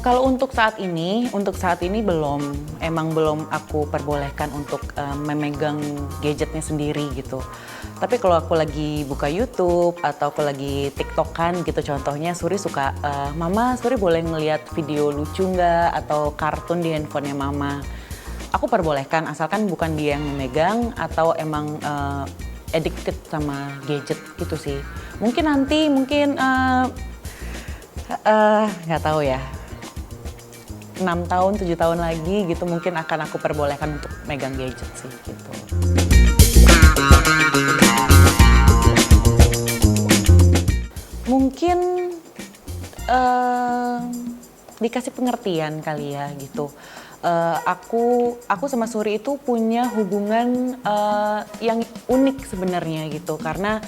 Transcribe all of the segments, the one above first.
Kalau untuk saat ini belum, emang belum aku perbolehkan untuk memegang gadgetnya sendiri gitu. Tapi kalau aku lagi buka YouTube atau aku lagi TikTokan gitu contohnya, Suri suka, Mama Suri boleh ngeliat video lucu nggak atau kartun di handphonenya Mama. Aku perbolehkan asalkan bukan dia yang memegang atau emang addicted sama gadget gitu sih. Mungkin nanti, nggak tahu ya. 6 tahun, 7 tahun lagi gitu mungkin akan aku perbolehkan untuk megang gadget sih gitu. Mungkin dikasih pengertian kali ya gitu. Aku sama Suri itu punya hubungan yang unik sebenarnya gitu karena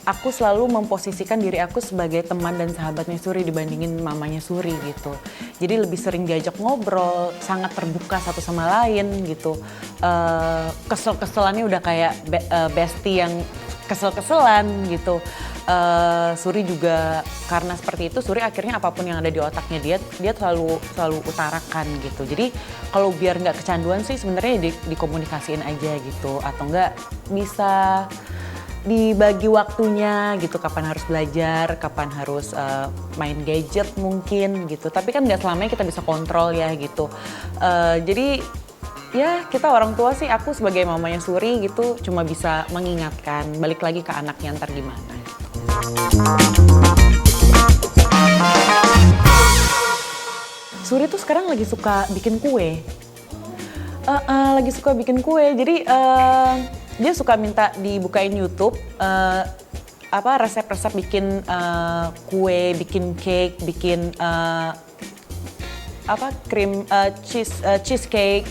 aku selalu memposisikan diri aku sebagai teman dan sahabatnya Suri dibandingin mamanya Suri gitu. Jadi lebih sering diajak ngobrol, sangat terbuka satu sama lain gitu. Kesel-keselannya udah kayak bestie yang kesel-keselan gitu. Suri juga karena seperti itu, Suri akhirnya apapun yang ada di otaknya dia selalu utarakan gitu. Jadi kalau biar nggak kecanduan sih sebenarnya dikomunikasiin aja gitu, atau nggak bisa dibagi waktunya gitu, kapan harus belajar, kapan harus main gadget mungkin gitu. Tapi kan nggak selamanya kita bisa kontrol ya gitu. Jadi ya kita orang tua sih, aku sebagai mamanya Suri gitu cuma bisa mengingatkan, balik lagi ke anaknya ntar gimana. Suri tuh sekarang lagi suka bikin kue. Jadi dia suka minta dibukain YouTube resep-resep bikin kue, bikin cake, bikin cheesecake,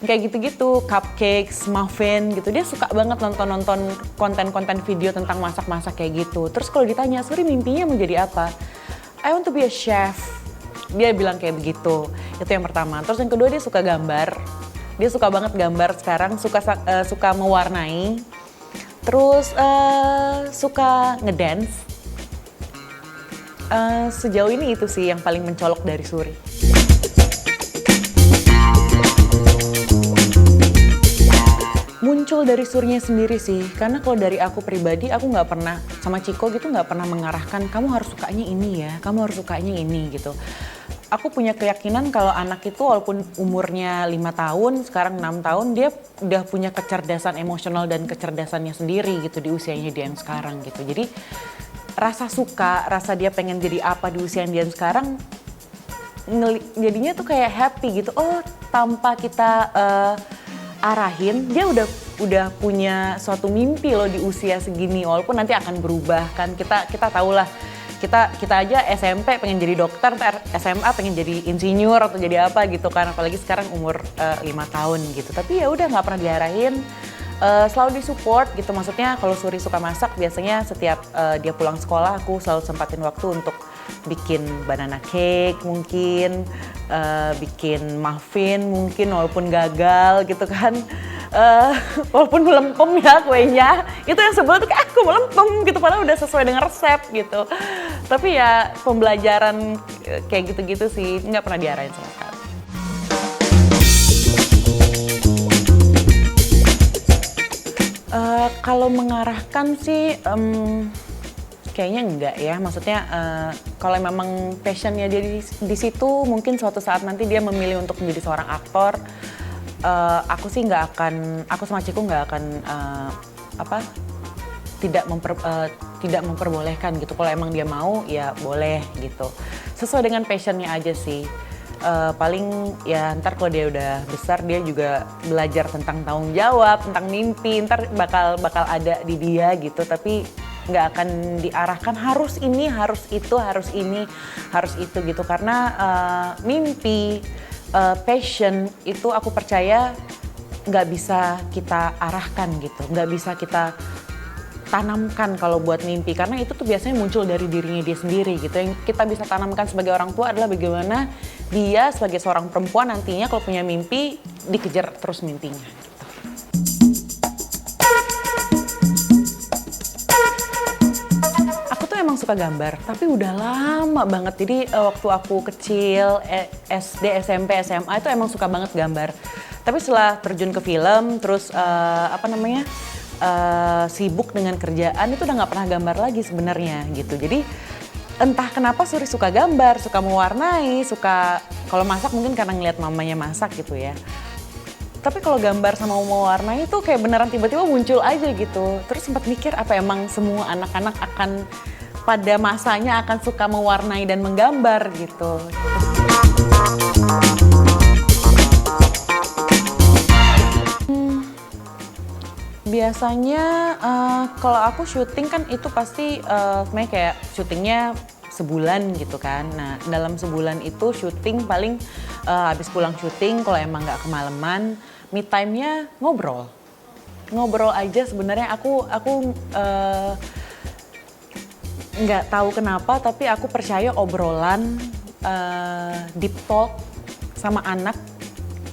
kayak gitu-gitu, cupcakes, muffin gitu. Dia suka banget nonton konten-konten video tentang masak-masak kayak gitu. Terus kalau ditanya, Suri mimpinya mau jadi apa? I want to be a chef. Dia bilang kayak begitu. Itu yang pertama. Terus yang kedua, dia suka gambar. Dia suka banget gambar sekarang, suka mewarnai. Terus suka ngedance. Sejauh ini itu sih yang paling mencolok dari Suri. Muncul dari Surinya sendiri sih, karena kalau dari aku pribadi, aku nggak pernah, sama Ciko gitu nggak pernah mengarahkan, kamu harus sukanya ini ya, kamu harus sukanya ini gitu. Aku punya keyakinan kalau anak itu walaupun umurnya 5 tahun, sekarang 6 tahun, dia udah punya kecerdasan emosional dan kecerdasannya sendiri gitu di usianya dia yang sekarang gitu. Jadi rasa suka, rasa dia pengen jadi apa di usia dia yang sekarang, jadinya tuh kayak happy gitu. Oh, tanpa kita arahin, dia udah punya suatu mimpi loh di usia segini, walaupun nanti akan berubah kan. Kita tahulah. Kita aja SMP pengen jadi dokter, SMA pengen jadi insinyur atau jadi apa gitu kan, apalagi sekarang umur 5 tahun gitu. Tapi ya udah nggak pernah diarahin, selalu disupport gitu. Maksudnya kalau Suri suka masak, biasanya setiap dia pulang sekolah aku selalu sempatin waktu untuk bikin banana cake mungkin, bikin muffin mungkin walaupun gagal gitu kan. Walaupun melempem ya kuenya, itu yang sebel tuh kayak aku melempem gitu, padahal udah sesuai dengan resep gitu. Tapi ya pembelajaran kayak gitu-gitu sih nggak pernah diarahin sama sekali. Kalau mengarahkan sih kayaknya enggak ya, maksudnya kalau memang passionnya dia di situ, mungkin suatu saat nanti dia memilih untuk menjadi seorang aktor. Aku sih nggak akan, aku sama Ciko nggak akan tidak memperbolehkan gitu. Kalau emang dia mau ya boleh gitu, sesuai dengan passionnya aja sih. Paling ya ntar kalau dia udah besar, dia juga belajar tentang tanggung jawab, tentang mimpi, ntar bakal ada di dia gitu. Tapi nggak akan diarahkan harus ini, harus itu, harus ini, harus itu gitu. Karena mimpi, passion itu aku percaya nggak bisa kita arahkan gitu, nggak bisa kita tanamkan kalau buat mimpi, karena itu tuh biasanya muncul dari dirinya dia sendiri gitu. Yang kita bisa tanamkan sebagai orang tua adalah bagaimana dia sebagai seorang perempuan nantinya kalau punya mimpi dikejar terus mimpinya gitu. Aku tuh emang suka suka gambar, tapi udah lama banget. Jadi waktu aku kecil, SD, SMP, SMA itu emang suka banget gambar. Tapi setelah terjun ke film, terus sibuk dengan kerjaan itu udah nggak pernah gambar lagi sebenarnya gitu. Jadi entah kenapa Suri suka gambar, suka mewarnai, suka kalau masak mungkin karena ngeliat mamanya masak gitu ya. Tapi kalau gambar sama mewarnai itu kayak beneran tiba-tiba muncul aja gitu. Terus sempat mikir apa emang semua anak-anak akan pada masanya akan suka mewarnai dan menggambar gitu. Biasanya kalau aku syuting kan itu pasti sebenarnya kayak syutingnya sebulan gitu kan. Nah dalam sebulan itu syuting paling habis pulang syuting kalau emang nggak kemalaman, me time-nya ngobrol. Ngobrol aja sebenarnya aku nggak tahu kenapa tapi aku percaya obrolan deep talk sama anak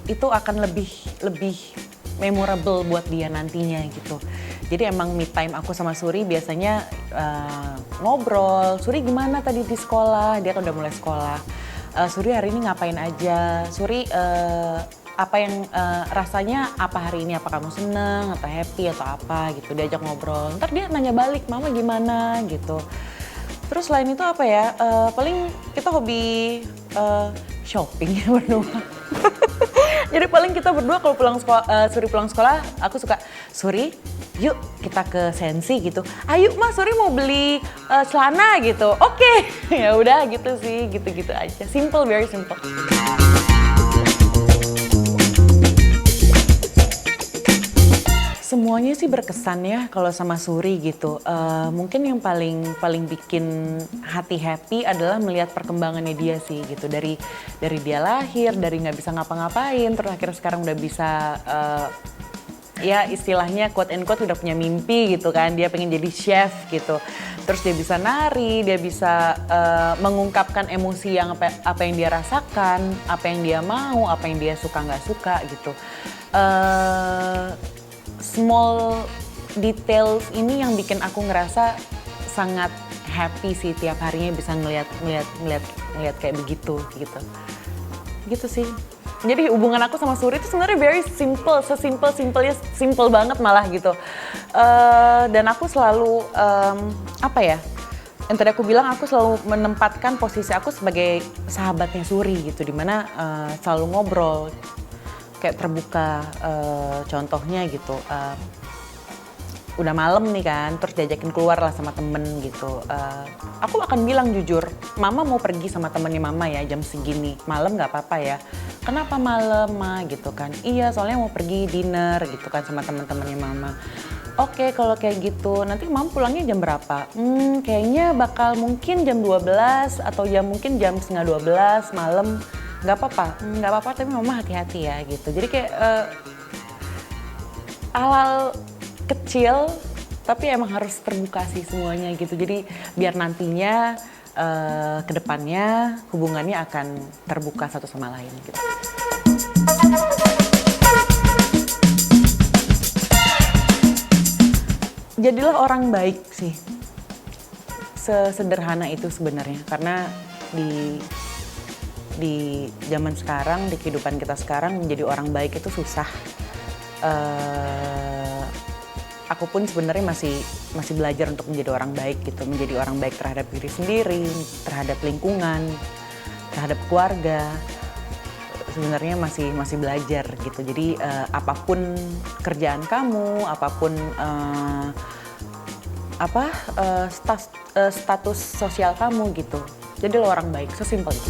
itu akan lebih memorable buat dia nantinya gitu. Jadi emang me time aku sama Suri biasanya ngobrol. Suri gimana tadi di sekolah? Dia kan udah mulai sekolah. Suri hari ini ngapain aja? Suri apa yang rasanya apa hari ini? Apa kamu seneng atau happy atau apa gitu? Diajak ngobrol. Ntar dia nanya balik, mama gimana gitu. Terus selain itu apa ya? Paling kita hobi shopping ya berdua. Jadi paling kita berdua kalau pulang sekolah, Suri pulang sekolah, aku suka, Suri, yuk kita ke Sensi gitu. Ayo mas, Suri mau beli celana gitu. Oke, ya udah gitu sih, gitu-gitu aja. Simple, very simple. Semuanya sih berkesan ya kalau sama Suri gitu. Mungkin yang paling bikin hati happy adalah melihat perkembangannya dia sih gitu. Dari dia lahir, dari nggak bisa ngapa-ngapain, terus akhirnya sekarang udah bisa ya istilahnya quote and quote udah punya mimpi gitu kan. Dia pengen jadi chef gitu. Terus dia bisa nari, dia bisa mengungkapkan emosi yang apa yang dia rasakan, apa yang dia mau, apa yang dia suka nggak suka gitu. Small details ini yang bikin aku ngerasa sangat happy sih tiap harinya bisa ngeliat kayak begitu gitu. Gitu sih. Jadi hubungan aku sama Suri itu sebenarnya very simple, sesimpel-simpelnya, simple banget malah gitu. Dan aku selalu yang tadi aku bilang aku selalu menempatkan posisi aku sebagai sahabatnya Suri gitu, dimana selalu ngobrol. Kayak terbuka, contohnya gitu, udah malam nih kan, terus diajakin keluar lah sama temen gitu. Aku akan bilang jujur, mama mau pergi sama temennya mama ya jam segini, malam nggak apa-apa ya. Kenapa malam ma gitu kan? Iya soalnya mau pergi dinner gitu kan sama teman-temannya mama. Oke kalau kayak gitu, nanti mama pulangnya jam berapa? Kayaknya bakal mungkin jam 12 atau mungkin jam setengah 12 malam. Nggak apa-apa tapi mama hati-hati ya gitu. Jadi kayak hal-hal kecil tapi emang harus terbuka sih semuanya gitu. Jadi biar nantinya ke depannya hubungannya akan terbuka satu sama lain gitu. Jadilah orang baik sih. Sesederhana itu sebenarnya karena di zaman sekarang, di kehidupan kita sekarang menjadi orang baik itu susah. Aku pun sebenarnya masih belajar untuk menjadi orang baik gitu, menjadi orang baik terhadap diri sendiri, terhadap lingkungan, terhadap keluarga. Sebenarnya masih belajar gitu. Jadi apapun kerjaan kamu, apapun status sosial kamu gitu. Jadi lo orang baik, sesimpel itu.